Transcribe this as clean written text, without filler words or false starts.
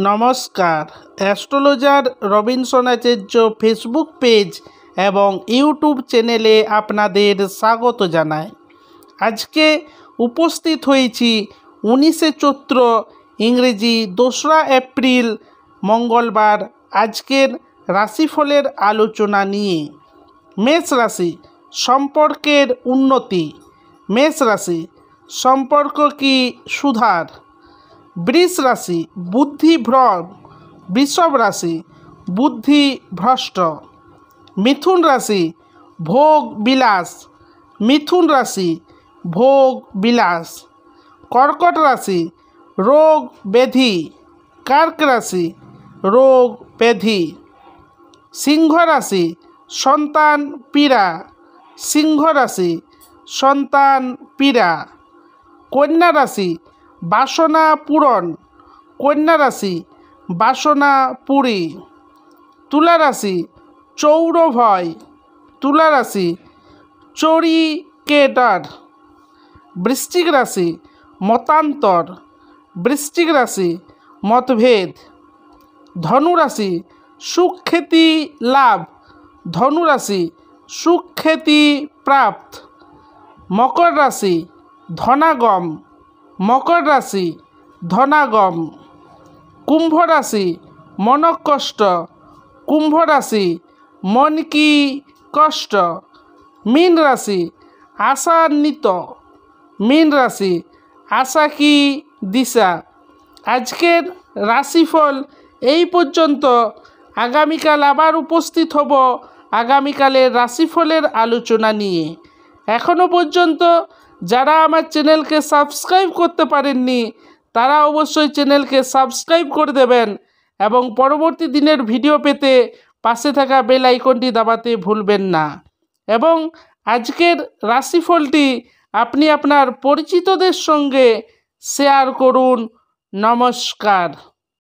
নমস্কার, astrologer Robinson আচার্য Facebook page এবং YouTube চ্যানেলে আপনাদের স্বাগত জানাই। আজকে উপস্থিত হয়েছি 19শে চৈত্র ইংরেজি 2রা এপ্রিল মঙ্গলবার আজকের রাশিফলের আলোচনা নিয়ে। মেষ রাশি, সম্পর্কের উন্নতি। মেষ রাশি, সম্পর্ক কি সুধার। বৃষ রাশি, বুদ্ধি ভ্রম। বৃষভ রাশি, বুদ্ধি ভ্রষ্ট। মিথুন রাশি, ভোগ বিলাস। মিথুন রাশি, ভোগ বিলাস। কর্কট রাশি, রোগ ব্যাধি। কর্ক রাশি, রোগ ব্যাধি। সিংহ রাশি, সন্তান পীড়া। সিংহ রাশি, সন্তান পীড়া। কন্যা রাশি, বাসনা পূরণ। কন্যা রাশি, বাসনা পুরী। তুলা রাশি, চৌর ভয়। তুলা রাশি, চোরি কে ডর। বৃশ্চিক রাশি, মতান্তর। বৃশ্চিক রাশি, মতভেদ। ধনু রাশি, সুখ খ্যাতি লাভ। ধনু রাশি, সুখ খ্যাতি প্রাপ্ত। মকর রাশি, ধনাগম। মকর রাশি, ধনাগম। কুম্ভ রাশি, মনকষ্ট। কুম্ভ রাশি, মন কি কষ্ট। মীন রাশি, আশান্বিত। মীন রাশি, আশা কি দিশা। আজকের রাশিফল এই পর্যন্ত। আগামীকাল আবার উপস্থিত হব আগামীকালের রাশিফলের আলোচনা নিয়ে। এখনও পর্যন্ত যারা আমার চ্যানেলকে সাবস্ক্রাইব করতে পারেননি তারা অবশ্যই চ্যানেলকে সাবস্ক্রাইব করে দেবেন এবং পরবর্তী দিনের ভিডিও পেতে পাশে থাকা বেল আইকনটি দাবাতে ভুলবেন না। এবং আজকের রাশিফলটি আপনি আপনার পরিচিতদের সঙ্গে শেয়ার করুন। নমস্কার।